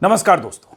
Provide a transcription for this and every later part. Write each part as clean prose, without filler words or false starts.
नमस्कार दोस्तों।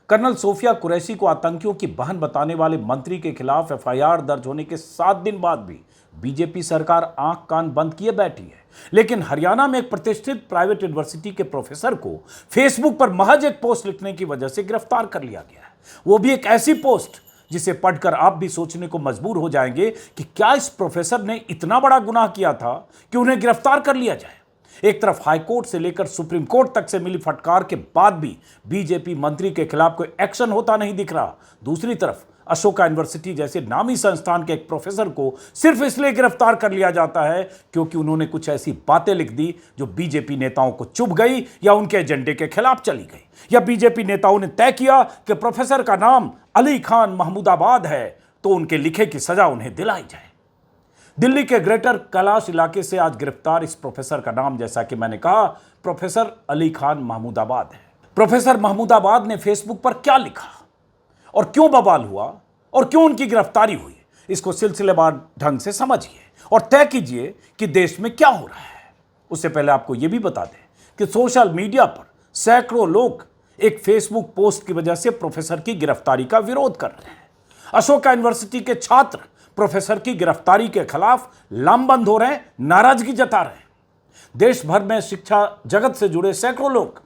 Colonel Sophia Qureshi को आतंकियों की बहन बताने वाले मंत्री के खिलाफ एफआईआर दर्ज होने के 7 दिन बाद भी बीजेपी सरकार आंख कान बंद किए बैठी है। लेकिन हरियाणा में एक प्रतिष्ठित प्राइवेट यूनिवर्सिटी के प्रोफेसर को फेसबुक पर महज एक पोस्ट लिखने की वजह से गिरफ्तार कर लिया गया है। वो भी एक ऐसी पोस्ट जिसे पढ़कर आप भी सोचने को मजबूर हो जाएंगे कि क्या इस प्रोफेसर ने इतना बड़ा गुनाह किया था कि उन्हें गिरफ्तार कर लिया जाए। एक तरफ हाईकोर्ट से लेकर सुप्रीम कोर्ट तक से मिली फटकार के बाद भी बीजेपी मंत्री के खिलाफ कोई एक्शन होता नहीं दिख रहा। दूसरी तरफ अशोका यूनिवर्सिटी जैसे नामी संस्थान के एक प्रोफेसर को सिर्फ इसलिए गिरफ्तार कर लिया जाता है क्योंकि उन्होंने कुछ ऐसी बातें लिख दी जो बीजेपी नेताओं को चुभ गई या उनके एजेंडे के खिलाफ चली गई, या बीजेपी नेताओं ने तय किया कि प्रोफेसर का नाम अली खान महमूदाबाद है तो उनके लिखे की सजा उन्हें दिलाई जाए। दिल्ली के ग्रेटर कैलाश इलाके से आज गिरफ्तार इस प्रोफेसर का नाम, जैसा कि मैंने कहा, प्रोफेसर अली खान महमूदाबाद है। प्रोफेसर महमूदाबाद ने फेसबुक पर क्या लिखा और क्यों बवाल हुआ और क्यों उनकी गिरफ्तारी हुई, इसको सिलसिलेवार ढंग से समझिए और तय कीजिए कि देश में क्या हो रहा है। उससे पहले आपको यह भी बता दें कि सोशल मीडिया पर सैकड़ों लोग एक फेसबुक पोस्ट की वजह से प्रोफेसर की गिरफ्तारी का विरोध कर रहे हैं। अशोका यूनिवर्सिटी के छात्र प्रोफेसर की गिरफ्तारी के खिलाफ लामबंद हो रहे हैं, नाराजगी जता रहे हैं। देश भर में शिक्षा जगत से जुड़े सैकड़ों लोग,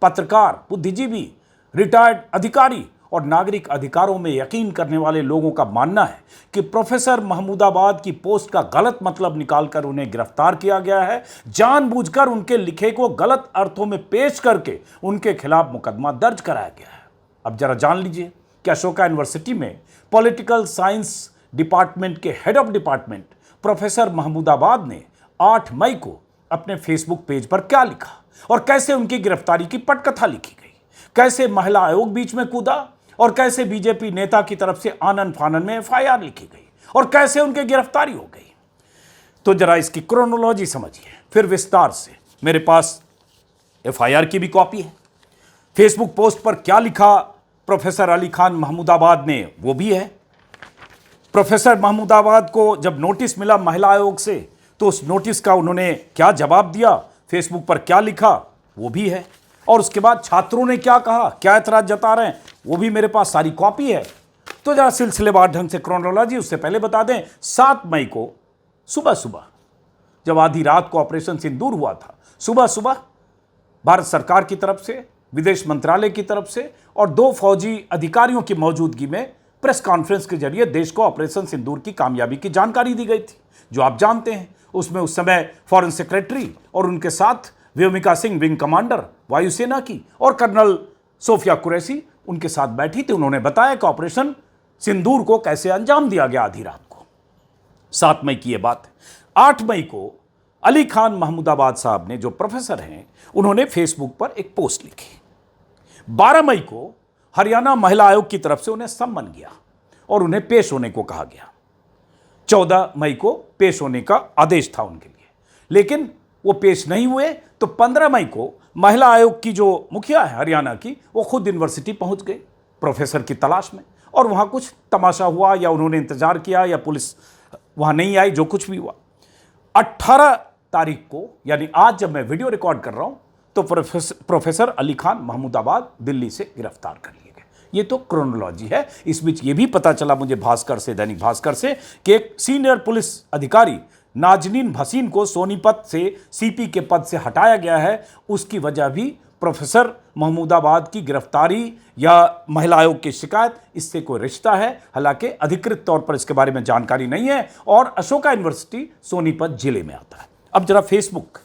पत्रकार, बुद्धिजीवी, रिटायर्ड अधिकारी और नागरिक अधिकारों में यकीन करने वाले लोगों का मानना है कि प्रोफेसर महमूदाबाद की पोस्ट का गलत मतलब निकालकर उन्हें गिरफ्तार किया गया है। जानबूझकर उनके लिखे को गलत अर्थों में पेश करके उनके खिलाफ मुकदमा दर्ज कराया गया है। अब जरा जान लीजिए कि अशोका यूनिवर्सिटी में पॉलिटिकल साइंस डिपार्टमेंट के head of department professor Mahmudabad ने 8 मई को अपने फेसबुक पेज पर क्या लिखा और कैसे उनकी गिरफ्तारी की पटकथा लिखी गई, कैसे महिला आयोग बीच में कूदा और कैसे बीजेपी नेता की तरफ से आनन फानन में एफआईआर लिखी गई और कैसे उनकी गिरफ्तारी हो गई। तो जरा इसकी क्रोनोलॉजी समझिए, फिर विस्तार से। मेरे पास एफआईआर की भी कॉपी है, फेसबुक पोस्ट पर क्या लिखा प्रोफेसर अली खान महमूदाबाद ने वो भी है। प्रोफेसर महमूदाबाद को जब नोटिस मिला महिला आयोग से तो उस नोटिस का उन्होंने क्या जवाब दिया, फेसबुक पर क्या लिखा वो भी है, और उसके बाद छात्रों ने क्या कहा, क्या एतराज जता रहे हैं, वो भी मेरे पास सारी कॉपी है। तो जरा सिलसिलेवार ढंग से क्रोनोलॉजी। उससे पहले बता दें, 7 मई को सुबह सुबह जब आधी रात को ऑपरेशन सिंदूर हुआ था, सुबह सुबह भारत सरकार की तरफ से, विदेश मंत्रालय की तरफ से और 2 फौजी अधिकारियों की मौजूदगी में प्रेस कॉन्फ्रेंस के जरिए देश को ऑपरेशन सिंदूर की कामयाबी की जानकारी दी गई थी, जो आप जानते हैं। उसमें उस समय फॉरेन सेक्रेटरी और उनके साथ व्योमिका सिंह, विंग कमांडर वायुसेना की, और कर्नल सोफिया कुरैशी उनके साथ बैठी थी। उन्होंने बताया कि ऑपरेशन सिंदूर को कैसे अंजाम दिया गया आधी रात को। 7 मई की यह बात है। 8 मई को अली खान महमूदाबाद साहब ने, जो प्रोफेसर हैं, उन्होंने फेसबुक पर एक पोस्ट लिखी। 12 मई को हरियाणा महिला आयोग की तरफ से उन्हें सम्मन गया और उन्हें पेश होने को कहा गया। 14 मई को पेश होने का आदेश था उनके लिए, लेकिन वो पेश नहीं हुए। तो 15 मई को महिला आयोग की जो मुखिया है हरियाणा की, वो खुद यूनिवर्सिटी पहुंच गए प्रोफेसर की तलाश में, और वहां कुछ तमाशा हुआ या उन्होंने इंतजार किया या पुलिस वहां नहीं आई, जो कुछ भी हुआ। 18 तारीख को, यानी आज जब मैं वीडियो रिकॉर्ड कर रहा हूं, तो प्रोफेसर अली खान महमूदाबाद दिल्ली से गिरफ्तार कर लिए गए। ये तो क्रोनोलॉजी है। इस बीच ये भी पता चला मुझे भास्कर से, दैनिक भास्कर से, कि एक सीनियर पुलिस अधिकारी नाजनीन भसीन को सोनीपत से सीपी के पद से हटाया गया है। उसकी वजह भी प्रोफेसर महमूदाबाद की गिरफ्तारी या महिला आयोग की शिकायत, इससे कोई रिश्ता है। हालांकि अधिकृत तौर पर इसके बारे में जानकारी नहीं है, और अशोका यूनिवर्सिटी सोनीपत जिले में आता है। अब जरा फेसबुक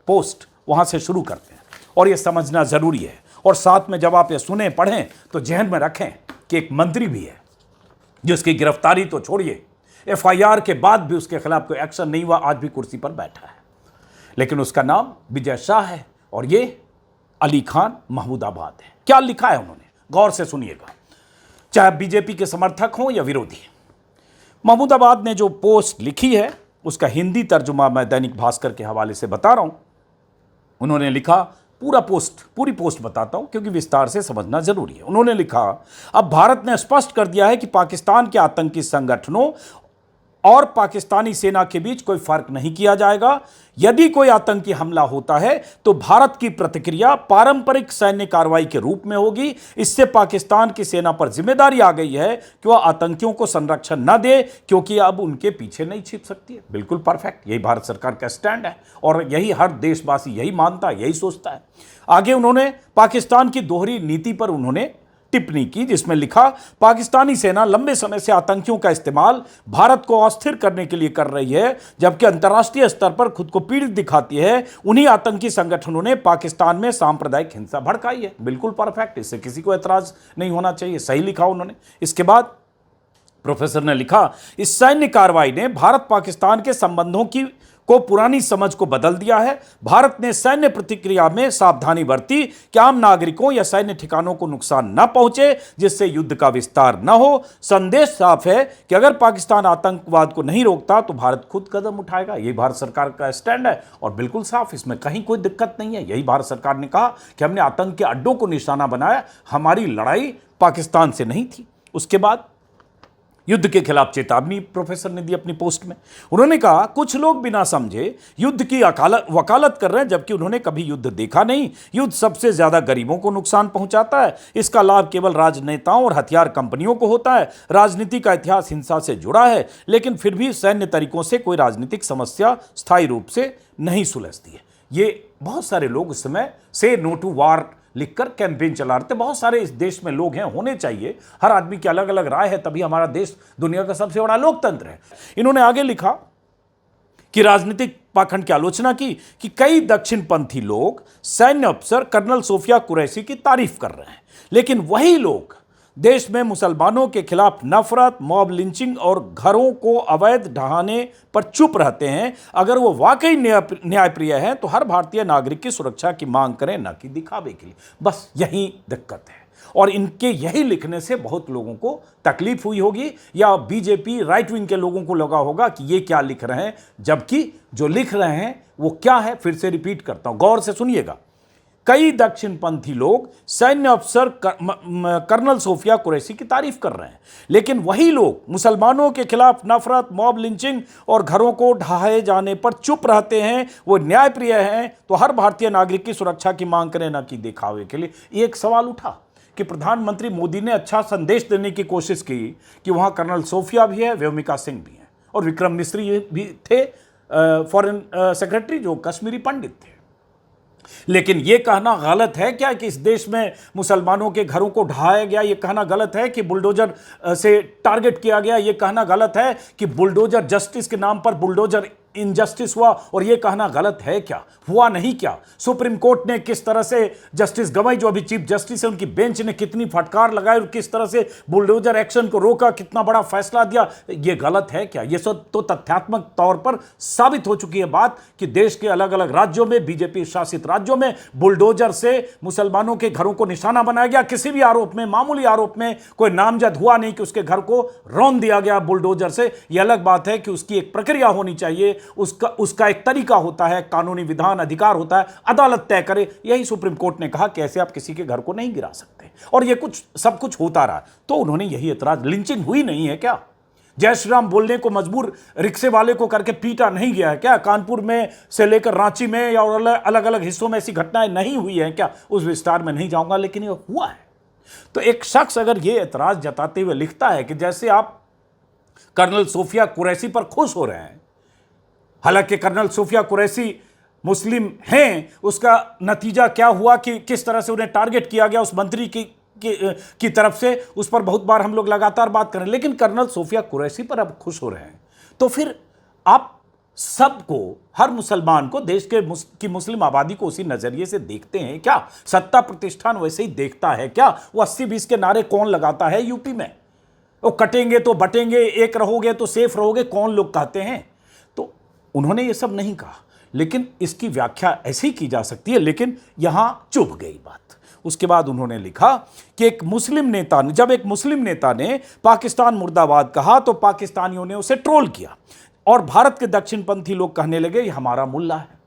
पोस्ट वहां से शुरू करते हैं, और यह समझना जरूरी है, और साथ में जब आप ये सुने पढ़ें तो जहन में रखें कि एक मंत्री भी है जिसकी गिरफ्तारी तो छोड़िए, एफआईआर के बाद भी उसके खिलाफ कोई एक्शन नहीं हुआ, आज भी कुर्सी पर बैठा है, लेकिन उसका नाम विजय शाह है और ये अली खान महमूदाबाद है। क्या लिखा है उन्होंने, गौर से सुनिएगा, चाहे बीजेपी के समर्थक हों या विरोधी। महमूदाबाद ने जो पोस्ट लिखी है उसका हिंदी तर्जुमा मैं दैनिक भास्कर के हवाले से बता रहा हूं। उन्होंने लिखा, पूरी पोस्ट बताता हूं क्योंकि विस्तार से समझना जरूरी है। उन्होंने लिखा, अब भारत ने स्पष्ट कर दिया है कि पाकिस्तान के आतंकी संगठनों और पाकिस्तानी सेना के बीच कोई फर्क नहीं किया जाएगा। यदि कोई आतंकी हमला होता है तो भारत की प्रतिक्रिया पारंपरिक सैन्य कार्रवाई के रूप में होगी। इससे पाकिस्तान की सेना पर जिम्मेदारी आ गई है कि वह आतंकियों को संरक्षण न दे, क्योंकि अब उनके पीछे नहीं छिप सकती है। बिल्कुल परफेक्ट, यही भारत सरकार का स्टैंड है और यही हर देशवासी यही मानता है, यही सोचता है। आगे उन्होंने पाकिस्तान की दोहरी नीति पर उन्होंने टिप्पणी की, जिसमें लिखा, पाकिस्तानी सेना लंबे समय से आतंकियों का इस्तेमाल भारत को अस्थिर करने के लिए कर रही है, जबकि अंतर्राष्ट्रीय स्तर पर खुद को पीड़ित दिखाती है। उन्हीं आतंकी संगठनों ने पाकिस्तान में सांप्रदायिक हिंसा भड़काई है। बिल्कुल परफेक्ट, इससे किसी को ऐतराज नहीं होना चाहिए, सही लिखा उन्होंने। इसके बाद प्रोफेसर ने लिखा, इस सैन्य कार्रवाई ने भारत पाकिस्तान के संबंधों को पुरानी समझ को बदल दिया है। भारत ने सैन्य प्रतिक्रिया में सावधानी बरती कि आम नागरिकों या सैन्य ठिकानों को नुकसान न पहुंचे, जिससे युद्ध का विस्तार न हो। संदेश साफ है कि अगर पाकिस्तान आतंकवाद को नहीं रोकता तो भारत खुद कदम उठाएगा। यही भारत सरकार का स्टैंड है और बिल्कुल साफ, इसमें कहीं कोई दिक्कत नहीं है। यही भारत सरकार ने कहा कि हमने आतंक के अड्डों को निशाना बनाया, हमारी लड़ाई पाकिस्तान से नहीं थी। उसके बाद युद्ध के खिलाफ चेतावनी प्रोफेसर ने दी अपनी पोस्ट में। उन्होंने कहा, कुछ लोग बिना समझे युद्ध की वकालत कर रहे हैं, जबकि उन्होंने कभी युद्ध देखा नहीं। युद्ध सबसे ज्यादा गरीबों को नुकसान पहुंचाता है। इसका लाभ केवल राजनेताओं और हथियार कंपनियों को होता है। राजनीति का इतिहास हिंसा से जुड़ा है, लेकिन फिर भी सैन्य तरीकों से कोई राजनीतिक समस्या स्थायी रूप से नहीं सुलझती है। ये बहुत सारे लोग उस समय से नो टू वार लिखकर कैंपेन चला रहे थे। बहुत सारे इस देश में लोग हैं, होने चाहिए, हर आदमी की अलग अलग राय है, तभी हमारा देश दुनिया का सबसे बड़ा लोकतंत्र है। इन्होंने आगे लिखा कि राजनीतिक पाखंड की आलोचना की कि कई दक्षिणपंथी लोग सैन्य अफसर कर्नल सोफिया कुरैशी की तारीफ कर रहे हैं, लेकिन वही लोग देश में मुसलमानों के खिलाफ नफरत, मॉब लिंचिंग और घरों को अवैध ढहाने पर चुप रहते हैं। अगर वो वाकई न्यायप्रिय हैं तो हर भारतीय नागरिक की सुरक्षा की मांग करें, न कि दिखावे के लिए। बस यही दिक्कत है और इनके यही लिखने से बहुत लोगों को तकलीफ हुई होगी, या बीजेपी राइट विंग के लोगों को लगा होगा कि ये क्या लिख रहे हैं, जबकि जो लिख रहे हैं वो क्या है। फिर से रिपीट करता हूं, गौर से सुनिएगा। कई दक्षिणपंथी लोग सैन्य अफसर कर्नल सोफिया कुरैशी की तारीफ कर रहे हैं, लेकिन वही लोग मुसलमानों के खिलाफ नफरत, मॉब लिंचिंग और घरों को ढहाए जाने पर चुप रहते हैं। वो न्यायप्रिय हैं तो हर भारतीय नागरिक की सुरक्षा की मांग करें, न कि दिखावे के लिए। एक सवाल उठा कि प्रधानमंत्री मोदी ने अच्छा संदेश देने की कोशिश की कि वहां कर्नल सोफिया भी है, व्योमिका सिंह भी है और विक्रम मिस्री भी थे, फॉरेन सेक्रेटरी, जो कश्मीरी पंडित थे। लेकिन यह कहना गलत है क्या कि इस देश में मुसलमानों के घरों को ढहाया गया? यह कहना गलत है कि बुलडोजर से टारगेट किया गया? यह कहना गलत है कि बुलडोजर जस्टिस के नाम पर बुलडोजर इनजस्टिस हुआ? और यह कहना गलत है क्या? हुआ नहीं क्या? सुप्रीम कोर्ट ने किस तरह से जस्टिस गवाई, जो अभी चीफ जस्टिस है, उनकी बेंच ने कितनी फटकार लगाई और किस तरह से बुलडोजर एक्शन को रोका, कितना बड़ा फैसला दिया? यह गलत है क्या? यह सब तो तथ्यात्मक तौर पर साबित हो चुकी है बात कि देश के अलग अलग राज्यों में, बीजेपी शासित राज्यों में बुलडोजर से मुसलमानों के घरों को निशाना बनाया गया। किसी भी आरोप में, मामूली आरोप में कोई नामजद हुआ नहीं कि उसके घर को रौंद दिया गया बुलडोजर से। यह अलग बात है कि उसकी एक प्रक्रिया होनी चाहिए, उसका एक तरीका होता है, कानूनी विधान, अधिकार होता है, अदालत तय करे। यही सुप्रीम कोर्ट ने कहा कि ऐसे आप किसी के घर को नहीं गिरा सकते, और ये सब कुछ होता रहा। तो उन्होंने यही एतराज, लिंचिंग हुई नहीं है क्या? जय श्री राम बोलने को मजबूर रिक्शे वाले को करके पीटा नहीं गया है क्या? कानपुर में से लेकर रांची में या अलग अलग हिस्सों में ऐसी घटनाएं नहीं हुई हैं क्या? उस विस्तार में नहीं जाऊंगा, लेकिन ये हुआ है। तो एक शख्स अगर ये एतराज जताते हुए लिखता है कि जैसे आप कर्नल सोफिया कुरैशी पर खुश हो रहे हैं, हालांकि कर्नल सोफिया कुरैशी मुस्लिम हैं, उसका नतीजा क्या हुआ कि किस तरह से उन्हें टारगेट किया गया उस मंत्री की तरफ से, उस पर बहुत बार हम लोग लगातार बात करें, लेकिन कर्नल सोफिया कुरैशी पर अब खुश हो रहे हैं। तो फिर आप सबको, हर मुसलमान को, देश की मुस्लिम आबादी को उसी नजरिए से देखते हैं क्या? सत्ता प्रतिष्ठान वैसे ही देखता है क्या? वो 80-20 के नारे कौन लगाता है यूपी में? वो कटेंगे तो बटेंगे, एक रहोगे तो सेफ रहोगे, कौन लोग कहते हैं? तो उन्होंने ये सब नहीं कहा, लेकिन इसकी व्याख्या ऐसी की जा सकती है, लेकिन यहां चुभ गई बात। उसके बाद उन्होंने लिखा कि जब एक मुस्लिम नेता ने पाकिस्तान मुर्दाबाद कहा तो पाकिस्तानियों ने उसे ट्रोल किया और भारत के दक्षिणपंथी लोग कहने लगे ये हमारा मुल्ला है।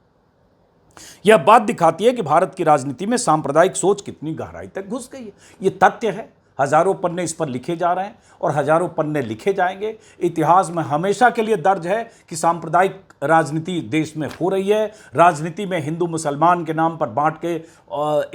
यह बात दिखाती है कि भारत की राजनीति में सांप्रदायिक सोच कितनी गहराई तक घुस गई है। यह तथ्य है। हजारों पन्ने इस पर लिखे जा रहे हैं और हजारों पन्ने लिखे जाएंगे। इतिहास में हमेशा के लिए दर्ज है कि सांप्रदायिक राजनीति देश में हो रही है। राजनीति में हिंदू मुसलमान के नाम पर बांट के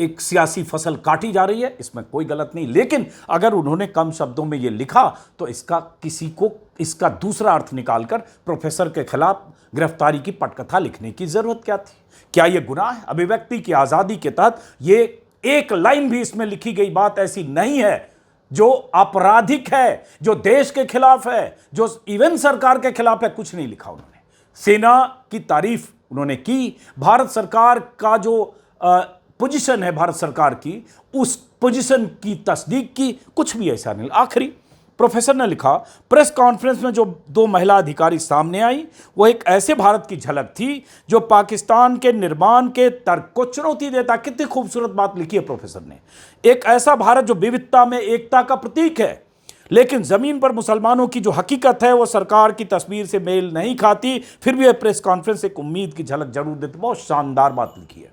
एक सियासी फसल काटी जा रही है, इसमें कोई गलत नहीं। लेकिन अगर उन्होंने कम शब्दों में ये लिखा तो इसका किसी को इसका दूसरा अर्थ निकालकर प्रोफेसर के खिलाफ गिरफ्तारी की पटकथा लिखने की जरूरत क्या थी? क्या यह गुनाह है? अभिव्यक्ति की आजादी के तहत ये एक लाइन भी इसमें लिखी गई बात ऐसी नहीं है जो आपराधिक है, जो देश के खिलाफ है, जो इवन सरकार के खिलाफ है। कुछ नहीं लिखा उन्होंने। सेना की तारीफ उन्होंने की। भारत सरकार का जो पोजीशन है भारत सरकार की, उस पोजीशन की तस्दीक की। कुछ भी ऐसा नहीं। आखिरी प्रोफेसर ने लिखा, प्रेस कॉन्फ्रेंस में जो 2 महिला अधिकारी सामने आई वो एक ऐसे भारत की झलक थी जो पाकिस्तान के निर्माण के तर्क को चुनौती देता। कितनी खूबसूरत बात लिखी है प्रोफेसर ने। एक ऐसा भारत जो विविधता में एकता का प्रतीक है, लेकिन जमीन पर मुसलमानों की जो हकीकत है वो सरकार की तस्वीर से मेल नहीं खाती। फिर भी यह प्रेस कॉन्फ्रेंस एक उम्मीद की झलक जरूर देती। बहुत शानदार बात लिखी है।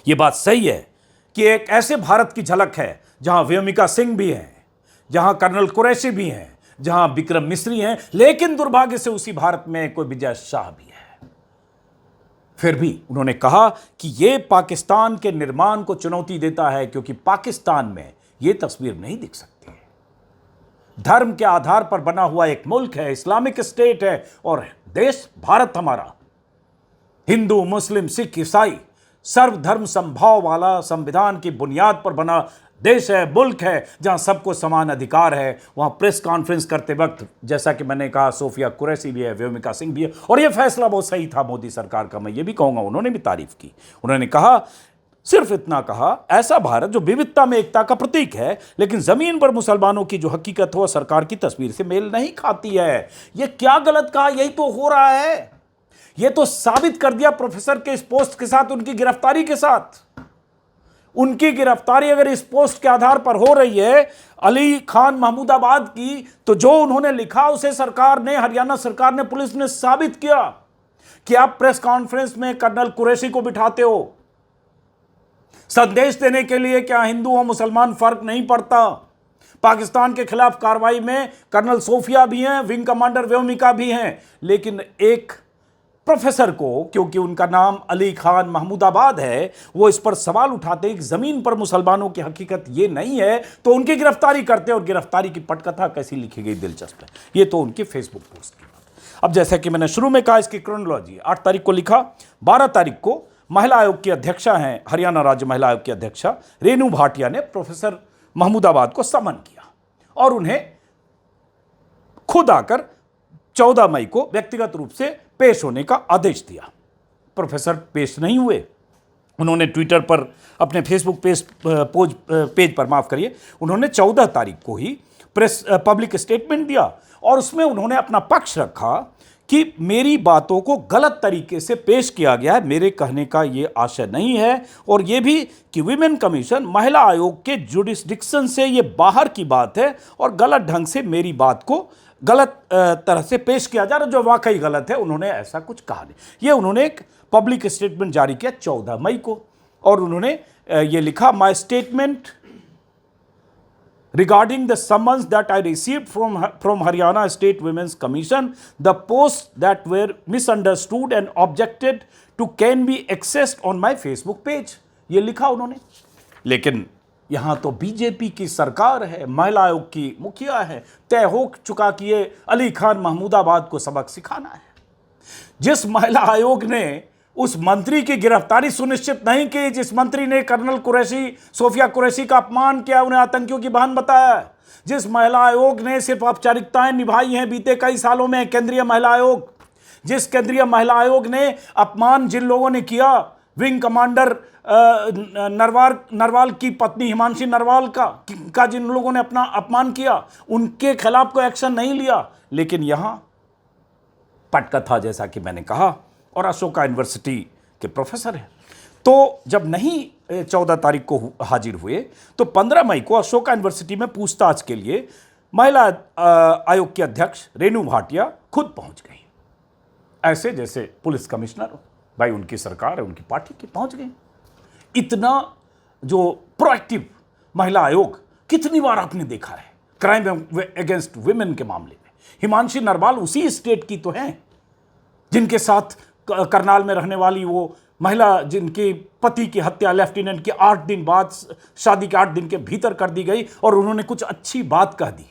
यह बात सही है कि एक ऐसे भारत की झलक है जहां व्योमिका सिंह भी हैं, जहां कर्नल कुरैशी भी हैं, जहां विक्रम मिस्री हैं, लेकिन दुर्भाग्य से उसी भारत में कोई विजय शाह भी है। फिर भी उन्होंने कहा कि यह पाकिस्तान के निर्माण को चुनौती देता है, क्योंकि पाकिस्तान में यह तस्वीर नहीं दिख सकती। धर्म के आधार पर बना हुआ एक मुल्क है, इस्लामिक स्टेट है, और देश भारत हमारा हिंदू मुस्लिम सिख ईसाई सर्वधर्म संभाव वाला संविधान की बुनियाद पर बना देश है, मुल्क है, जहां सबको समान अधिकार है। वहां प्रेस कॉन्फ्रेंस करते वक्त, जैसा कि मैंने कहा, सोफिया कुरैशी भी है, व्योमिका सिंह भी है, और यह फैसला बहुत सही था मोदी सरकार का। मैं ये भी कहूंगा, उन्होंने भी तारीफ की। उन्होंने कहा, सिर्फ इतना कहा, ऐसा भारत जो विविधता में एकता का प्रतीक है, लेकिन जमीन पर मुसलमानों की जो हकीकत हो सरकार की तस्वीर से मेल नहीं खाती है। यह क्या गलत कहा? यही तो हो रहा है। यह तो साबित कर दिया प्रोफेसर के इस पोस्ट के साथ, उनकी गिरफ्तारी के साथ। उनकी गिरफ्तारी अगर इस पोस्ट के आधार पर हो रही है अली खान महमूदाबाद की, तो जो उन्होंने लिखा उसे सरकार ने, हरियाणा सरकार ने, पुलिस ने साबित किया कि आप प्रेस कॉन्फ्रेंस में कर्नल कुरैशी को बिठाते हो संदेश देने के लिए। क्या हिंदू और मुसलमान फर्क नहीं पड़ता? पाकिस्तान के खिलाफ कार्रवाई में कर्नल सोफिया भी हैं, विंग कमांडर व्योमिका भी हैं, लेकिन एक प्रोफेसर को, क्योंकि उनका नाम अली खान महमूदाबाद है, वो इस पर सवाल उठाते हैं कि जमीन पर मुसलमानों की हकीकत ये नहीं है, तो उनकी गिरफ्तारी करते हैं। और गिरफ्तारी की पटकथा कैसी लिखी गई, दिलचस्प है। ये तो उनकी फेसबुक पोस्ट की बात। अब जैसा कि मैंने शुरू में कहा, इसकी क्रोनोलॉजी 8 तारीख को लिखा, 12 तारीख को महिला आयोग की अध्यक्षा हैं, हरियाणा राज्य महिला आयोग की अध्यक्षा रेनू भाटिया ने प्रोफेसर महमूदाबाद को समन किया और उन्हें खुद आकर 14 मई को व्यक्तिगत रूप से पेश होने का आदेश दिया। प्रोफेसर पेश नहीं हुए। उन्होंने ट्विटर पर, अपने फेसबुक पेज पर, माफ करिए, उन्होंने 14 तारीख को ही पब्लिक स्टेटमेंट दिया और उसमें उन्होंने अपना पक्ष रखा कि मेरी बातों को गलत तरीके से पेश किया गया है, मेरे कहने का ये आशय नहीं है, और ये भी कि विमेन कमीशन, महिला आयोग के जुडिस्डिक्शन से ये बाहर की बात है और गलत ढंग से मेरी बात को गलत तरह से पेश किया जा रहा है, जो वाकई गलत है। उन्होंने ऐसा कुछ कहा नहीं। ये उन्होंने एक पब्लिक स्टेटमेंट जारी किया 14 मई को और उन्होंने ये लिखा, my statement regarding the summons that I received from Haryana State Women's Commission, the posts that were misunderstood and objected to can be accessed on my Facebook page। ये लिखा उन्होंने। लेकिन यहां तो बीजेपी की सरकार है, महिला आयोग की मुखिया है, तय हो चुका कि ये अली खान महमूदाबाद को सबक सिखाना है। जिस महिला आयोग ने उस मंत्री की गिरफ्तारी सुनिश्चित नहीं की, जिस मंत्री ने कर्नल कुरैशी, सोफिया कुरैशी का अपमान किया, उन्हें आतंकियों की बहन बताया, जिस महिला आयोग ने सिर्फ औपचारिकताएं निभाई हैं बीते कई सालों में, केंद्रीय महिला आयोग, जिस केंद्रीय महिला आयोग ने अपमान जिन लोगों ने किया, विंग कमांडर नरवाल की पत्नी हिमांशी नरवाल का जिन लोगों ने अपना अपमान किया, उनके खिलाफ कोई एक्शन नहीं लिया। लेकिन यहां पटकथा, जैसा कि मैंने कहा, और अशोका यूनिवर्सिटी के प्रोफेसर हैं, तो जब नहीं 14 तारीख को हाजिर हुए तो 15 मई को अशोका यूनिवर्सिटी में पूछताछ के लिए महिला आयोग की अध्यक्ष रेनू भाटिया खुद पहुंच गई। ऐसे जैसे पुलिस कमिश्नर हो, भाई उनकी सरकार है, उनकी पार्टी की, पहुंच गई। इतना जो प्रोएक्टिव महिला आयोग कितनी बार आपने देखा है क्राइम अगेंस्ट वुमेन के मामले में। हिमांशी नरवाल उसी स्टेट की तो हैं जिनके साथ करनाल में रहने वाली वो महिला जिनके पति की हत्या लेफ्टिनेंट के 8 दिन बाद, शादी के 8 दिन के भीतर कर दी गई, और उन्होंने कुछ अच्छी बात कह दी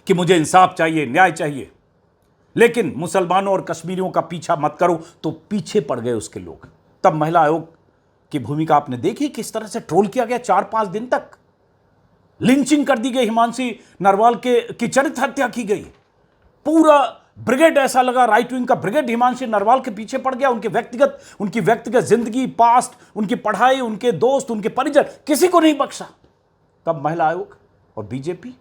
कि मुझे इंसाफ चाहिए, न्याय चाहिए, लेकिन मुसलमानों और कश्मीरियों का पीछा मत करो, तो पीछे पड़ गए उसके लोग। तब महिला आयोग की भूमिका आपने देखी, किस तरह से ट्रोल किया गया, 4-5 दिन तक लिंचिंग कर दी गई, हिमांशी नरवाल की चरित्र हत्या की गई। पूरा ब्रिगेड, ऐसा लगा राइट विंग का ब्रिगेड हिमांशी नरवाल के पीछे पड़ गया। उनकी व्यक्तिगत जिंदगी, पास्ट, उनकी पढ़ाई, उनके दोस्त, उनके परिजन, किसी को नहीं बख्शा। तब महिला आयोग और बीजेपी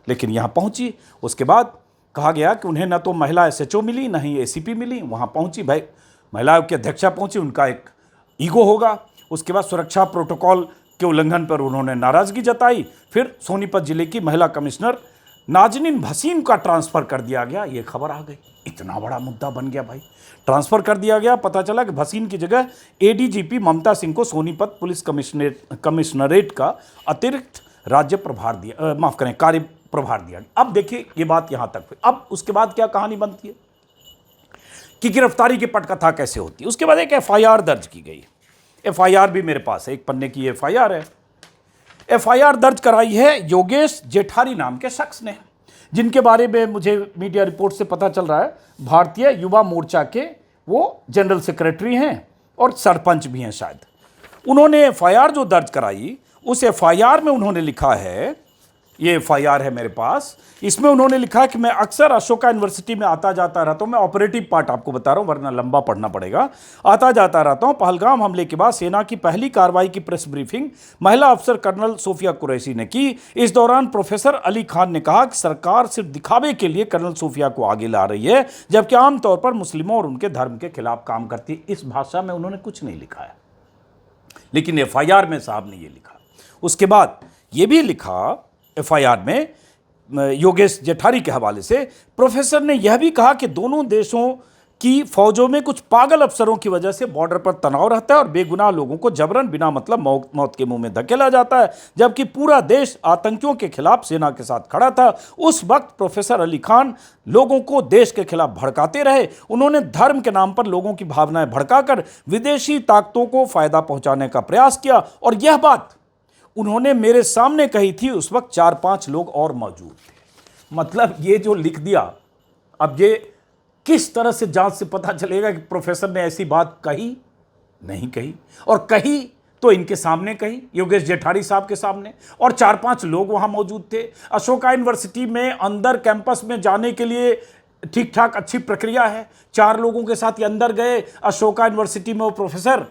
लेकिन यहां पहुंची। उसके बाद कहा गया कि उन्हें न तो महिला एसएचओ मिली, न ही एसीपी मिली। वहां पहुंची, भाई महिला आयोग की अध्यक्षा पहुंची, उनका एक ईगो होगा। उसके बाद सुरक्षा प्रोटोकॉल के उल्लंघन पर उन्होंने नाराजगी जताई। फिर सोनीपत जिले की महिला कमिश्नर नाजनीन भसीन का ट्रांसफर कर दिया गया। ये खबर आ गई, इतना बड़ा मुद्दा बन गया भाई, ट्रांसफर कर दिया गया। पता चला कि भसीन की जगह एडीजीपी ममता सिंह को सोनीपत पुलिस कमिश्नरेट का अतिरिक्त राज्य प्रभार दिया, माफ करें, कार्य प्रभार दिया। अब देखिए ये बात यहां तक हुई। अब उसके बाद क्या कहानी बनती है कि गिरफ्तारी की पटकथा कैसे होती है। उसके बाद एक एफआईआर दर्ज की गई। एफआईआर भी मेरे पास है, एक पन्ने की एफआईआर है। एफआईआर दर्ज कराई है योगेश जेठारी नाम के शख्स ने, जिनके बारे में मुझे मीडिया रिपोर्ट से पता चल रहा है भारतीय युवा मोर्चा के वो जनरल सेक्रेटरी हैं और सरपंच भी हैं शायद। उन्होंने एफआईआर जो दर्ज कराई, उस एफआईआर में उन्होंने लिखा है, ये एफआईआर है मेरे पास, इसमें उन्होंने लिखा कि मैं अक्सर अशोका यूनिवर्सिटी में आता जाता रहता हूं। मैं ऑपरेटिव पार्ट आपको बता रहा हूं वरना लंबा पढ़ना पड़ेगा। आता जाता रहता हूं। पहलगाम हमले के बाद सेना की पहली कार्रवाई की प्रेस ब्रीफिंग महिला अफसर कर्नल सोफिया कुरैशी ने की। इस दौरान प्रोफेसर अली खान ने कहा कि सरकार सिर्फ दिखावे के लिए कर्नल सोफिया को आगे ला रही है, जबकि आमतौर पर मुस्लिमों और उनके धर्म के खिलाफ काम करती है। इस भाषा में उन्होंने कुछ नहीं लिखा है, लेकिन एफआईआर में साहब ने ये लिखा। उसके बाद ये भी लिखा एफआईआर में योगेश जेठारी के हवाले से, प्रोफेसर ने यह भी कहा कि दोनों देशों की फौजों में कुछ पागल अफसरों की वजह से बॉर्डर पर तनाव रहता है और बेगुनाह लोगों को जबरन बिना मतलब मौत के मुंह में धकेला जाता है, जबकि पूरा देश आतंकियों के खिलाफ सेना के साथ खड़ा था। उस वक्त प्रोफेसर अली खान लोगों को देश के खिलाफ भड़काते रहे। उन्होंने धर्म के नाम पर लोगों की भावनाएं भड़काकर विदेशी ताकतों को फायदा पहुंचाने का प्रयास किया, और यह बात उन्होंने मेरे सामने कही थी। उस वक्त 4-5 लोग और मौजूद थे। मतलब ये जो लिख दिया, अब ये किस तरह से जांच से पता चलेगा कि प्रोफेसर ने ऐसी बात कही, नहीं कही, और कही तो इनके सामने कही, योगेश जेठारी साहब के सामने, और 4-5 लोग वहां मौजूद थे। अशोका यूनिवर्सिटी में अंदर कैंपस में जाने के लिए ठीक ठाक अच्छी प्रक्रिया है। 4 लोगों के साथ ये अंदर गए। अशोका यूनिवर्सिटी में वो प्रोफेसर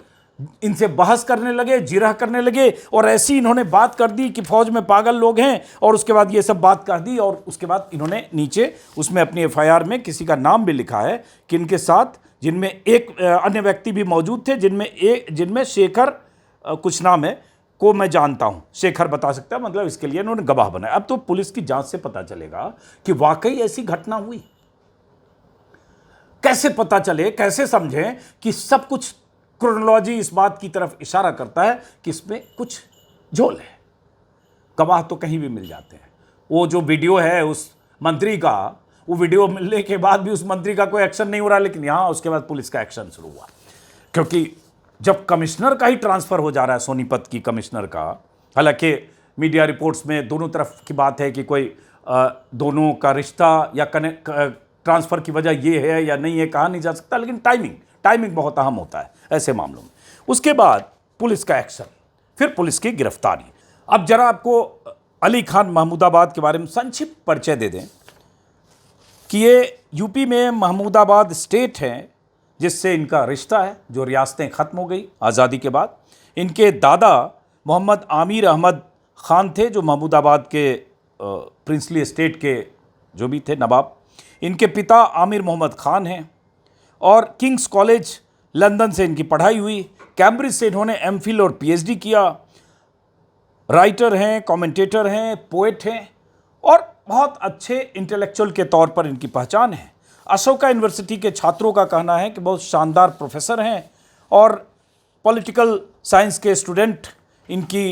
इनसे बहस करने लगे, जिरह करने लगे, और ऐसी इन्होंने बात कर दी कि फौज में पागल लोग हैं, और उसके बाद ये सब बात कर दी। और उसके बाद इन्होंने नीचे उसमें अपनी एफआईआर में किसी का नाम भी लिखा है कि इनके साथ, जिनमें एक अन्य व्यक्ति भी मौजूद थे, जिनमें शेखर कुछ नाम है, को मैं जानता हूं। शेखर बता सकता है, मतलब इसके लिए इन्होंने गवाह बनाया। अब तो पुलिस की जांच से पता चलेगा कि वाकई ऐसी घटना हुई। कैसे पता चले, कैसे समझें कि सब कुछ क्रोनोलॉजी इस बात की तरफ इशारा करता है कि इसमें कुछ झोल है। गवाह तो कहीं भी मिल जाते हैं। वो जो वीडियो है उस मंत्री का, वो वीडियो मिलने के बाद भी उस मंत्री का कोई एक्शन नहीं हो रहा, लेकिन यहां उसके बाद पुलिस का एक्शन शुरू हुआ। क्योंकि जब कमिश्नर का ही ट्रांसफर हो जा रहा है, सोनीपत की कमिश्नर का, हालांकि मीडिया रिपोर्ट्स में दोनों तरफ की बात है कि कोई दोनों का रिश्ता या ट्रांसफर की वजह ये है या नहीं है, कहा नहीं जा सकता, लेकिन टाइमिंग बहुत अहम होता है ऐसे मामलों में। उसके बाद पुलिस का एक्शन, फिर पुलिस की गिरफ्तारी। अब जरा आपको अली खान महमूदाबाद के बारे में संक्षिप्त परिचय दे दें कि ये यूपी में महमूदाबाद स्टेट है जिससे इनका रिश्ता है, जो रियासतें ख़त्म हो गई आज़ादी के बाद। इनके दादा मोहम्मद आमिर अहमद ख़ान थे, जो महमूदाबाद के प्रिंसली स्टेट के जो भी थे नवाब। इनके पिता आमिर मोहम्मद ख़ान हैं और किंग्स कॉलेज लंदन से इनकी पढ़ाई हुई। कैम्ब्रिज से इन्होंने एमफिल और पीएचडी किया। राइटर हैं, कमेंटेटर हैं, पोएट हैं और बहुत अच्छे इंटेलेक्चुअल के तौर पर इनकी पहचान है। अशोका यूनिवर्सिटी के छात्रों का कहना है कि बहुत शानदार प्रोफेसर हैं और पॉलिटिकल साइंस के स्टूडेंट इनकी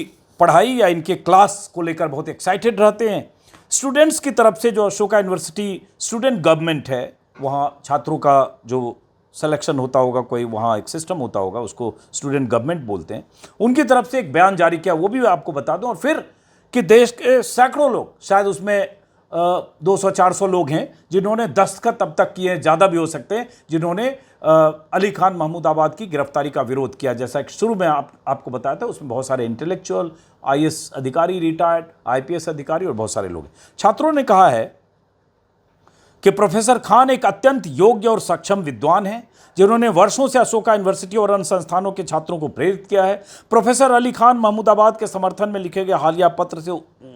पढ़ाई या इनके क्लास को लेकर बहुत एक्साइटेड रहते हैं। स्टूडेंट्स की तरफ से जो अशोका यूनिवर्सिटी स्टूडेंट गवर्नमेंट है, वहाँ छात्रों का जो सिलेक्शन होता होगा, कोई वहाँ एक सिस्टम होता होगा, उसको स्टूडेंट गवर्नमेंट बोलते हैं, उनकी तरफ से एक बयान जारी किया, वो भी आपको बता दूं। और फिर कि देश के सैकड़ों लोग, शायद उसमें 200-400 लोग हैं जिन्होंने दस्तखत अब तक किए हैं, ज़्यादा भी हो सकते हैं, जिन्होंने अली खान महमूदाबाद की गिरफ्तारी का विरोध किया। जैसा कि शुरू में आपको बताया था, उसमें बहुत सारे इंटेलेक्चुअल, आईएएस अधिकारी, रिटायर्ड आईपीएस अधिकारी और बहुत सारे लोग हैं। छात्रों ने कहा है कि प्रोफेसर खान एक अत्यंत योग्य और सक्षम विद्वान हैं, जिन्होंने वर्षों से अशोका यूनिवर्सिटी और अन्य संस्थानों के छात्रों को प्रेरित किया है। प्रोफेसर अली खान महमूदाबाद के समर्थन में लिखे गए हालिया पत्र से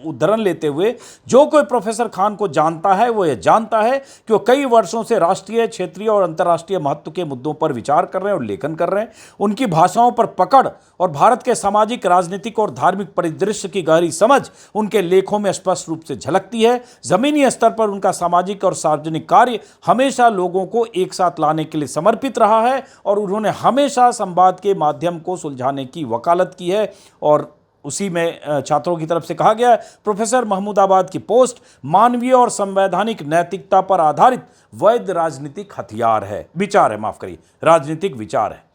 उद्धरण लेते हुए, जो कोई प्रोफेसर खान को जानता है वो ये जानता है कि वो कई वर्षों से राष्ट्रीय, क्षेत्रीय और अंतर्राष्ट्रीय महत्व के मुद्दों पर विचार कर रहे हैं और लेखन कर रहे हैं। उनकी भाषाओं पर पकड़ और भारत के सामाजिक, राजनीतिक और धार्मिक परिदृश्य की गहरी समझ उनके लेखों में स्पष्ट रूप से झलकती है। जमीनी स्तर पर उनका सामाजिक और सार्वजनिक कार्य हमेशा लोगों को एक साथ लाने के लिए समर्पित रहा है और उन्होंने हमेशा संवाद के माध्यम को सुलझाने की वकालत की है। और उसी में छात्रों की तरफ से कहा गया है, प्रोफेसर महमूदाबाद की पोस्ट मानवीय और संवैधानिक नैतिकता पर आधारित वैध राजनीतिक हथियार है, विचार है, माफ करिए, राजनीतिक विचार है।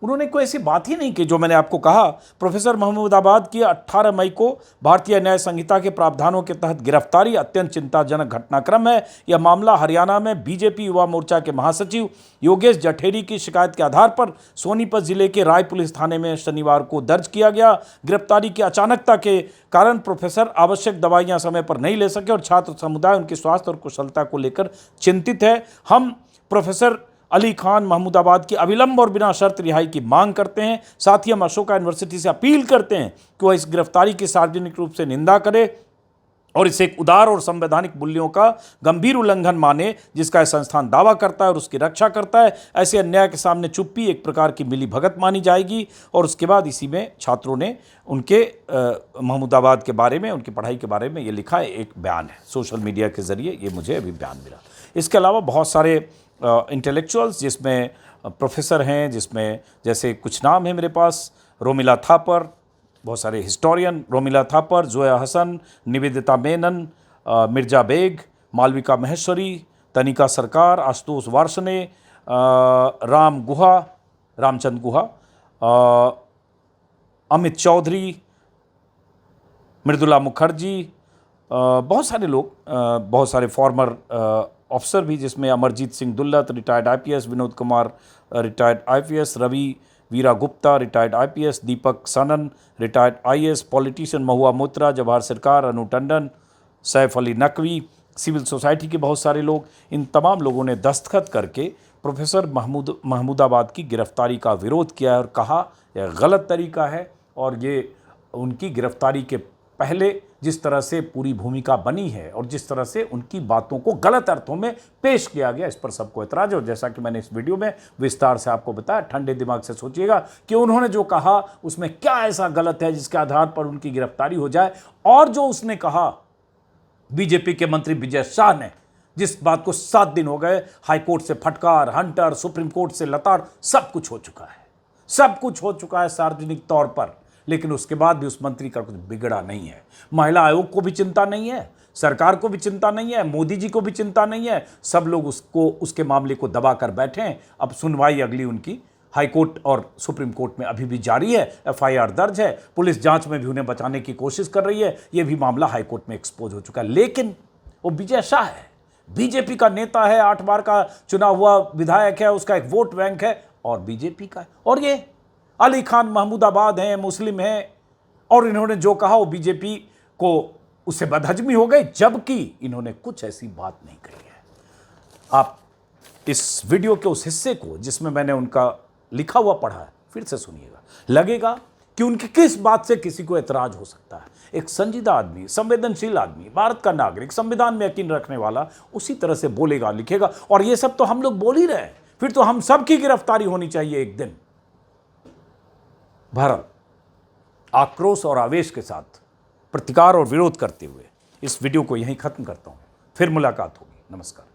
उन्होंने कोई ऐसी बात ही नहीं की जो मैंने आपको कहा। प्रोफेसर महमूदाबाद की 18 मई को भारतीय न्याय संहिता के प्रावधानों के तहत गिरफ्तारी अत्यंत चिंताजनक घटनाक्रम है। यह मामला हरियाणा में बीजेपी युवा मोर्चा के महासचिव योगेश जठेरी की शिकायत के आधार पर सोनीपत जिले के राय पुलिस थाने में शनिवार को दर्ज किया गया। गिरफ्तारी की अचानकता के कारण प्रोफेसर आवश्यक दवाइयां समय पर नहीं ले सके और छात्र समुदाय उनके स्वास्थ्य और कुशलता को लेकर चिंतित है। हम प्रोफेसर अली खान महमूदाबाद की अविलंब और बिना शर्त रिहाई की मांग करते हैं। साथ ही हम अशोका यूनिवर्सिटी से अपील करते हैं कि वह इस गिरफ्तारी की सार्वजनिक रूप से निंदा करे और इसे एक उदार और संवैधानिक मूल्यों का गंभीर उल्लंघन माने, जिसका यह संस्थान दावा करता है और उसकी रक्षा करता है। ऐसे अन्याय के सामने चुप्पी एक प्रकार की मिली भगत मानी जाएगी। और उसके बाद इसी में छात्रों ने उनके महमूदाबाद के बारे में, उनकी पढ़ाई के बारे में ये लिखा है, एक बयान है सोशल मीडिया के जरिए, ये मुझे अभी बयान मिला। इसके अलावा बहुत सारे इंटेलेक्चुअल्स, जिसमें प्रोफेसर हैं, जिसमें जैसे कुछ नाम है मेरे पास, रोमिला थापर, बहुत सारे हिस्टोरियन, रोमिला थापर, जोया हसन, निवेदिता मेनन, मिर्जा बेग, मालविका महेश्वरी, तनिका सरकार, आशुतोष वार्ष्णे, रामचंद गुहा, अमित चौधरी, मृदुला मुखर्जी, बहुत सारे लोग, बहुत सारे फॉर्मर ऑफिसर भी, जिसमें Amarjit Singh Dulat retired IPS, Vinod Kumar retired IPS, Ravi Veera Gupta retired IPS, Deepak Sanan retired IAS, politician Mahua Moitra, Jawhar Sircar, Anu Tandon, Saif Ali Naqvi, civil society के बहुत सारे लोग, इन तमाम लोगों ने दस्तखत करके प्रोफेसर महमूदाबाद की गिरफ्तारी का विरोध किया है और कहा यह गलत तरीका है। और ये उनकी गिरफ्तारी के पहले जिस तरह से पूरी भूमिका बनी है और जिस तरह से उनकी बातों को गलत अर्थों में पेश किया गया, इस पर सबको ऐतराज है। और जैसा कि मैंने इस वीडियो में विस्तार से आपको बताया, ठंडे दिमाग से सोचिएगा कि उन्होंने जो कहा उसमें क्या ऐसा गलत है जिसके आधार पर उनकी गिरफ्तारी हो जाए। और जो उसने कहा, बीजेपी के मंत्री विजय शाह ने, जिस बात को 7 दिन हो गए, हाईकोर्ट से फटकार, हंटर, सुप्रीम कोर्ट से लताड़, सब कुछ हो चुका है, सब कुछ हो चुका है सार्वजनिक तौर पर, लेकिन उसके बाद भी उस मंत्री का कुछ बिगड़ा नहीं है। महिला आयोग को भी चिंता नहीं है, सरकार को भी चिंता नहीं है, मोदी जी को भी चिंता नहीं है। सब लोग उसके मामले को दबा कर बैठे हैं। अब सुनवाई अगली उनकी हाईकोर्ट और सुप्रीम कोर्ट में अभी भी जारी है, एफआईआर दर्ज है, पुलिस जांच में भी उन्हें बचाने की कोशिश कर रही है। यह भी मामला हाईकोर्ट में एक्सपोज हो चुका है। लेकिन वो विजय शाह है, बीजेपी का नेता है, 8 बार का चुना हुआ विधायक है, उसका एक वोट बैंक है और बीजेपी का है। और ये अली खान महमूदाबाद हैं, मुस्लिम हैं, और इन्होंने जो कहा वो बीजेपी को उससे बदहजमी हो गई, जबकि इन्होंने कुछ ऐसी बात नहीं कही है। आप इस वीडियो के उस हिस्से को जिसमें मैंने उनका लिखा हुआ पढ़ा है, फिर से सुनिएगा, लगेगा कि उनकी किस बात से किसी को एतराज हो सकता है। एक संजीदा आदमी, संवेदनशील आदमी, भारत का नागरिक, संविधान में यकीन रखने वाला उसी तरह से बोलेगा, लिखेगा। और ये सब तो हम लोग बोल ही रहे हैं, फिर तो हम सबकी गिरफ्तारी होनी चाहिए एक दिन। भारत आक्रोश और आवेश के साथ प्रतिकार और विरोध करते हुए इस वीडियो को यहीं खत्म करता हूं। फिर मुलाकात होगी। नमस्कार।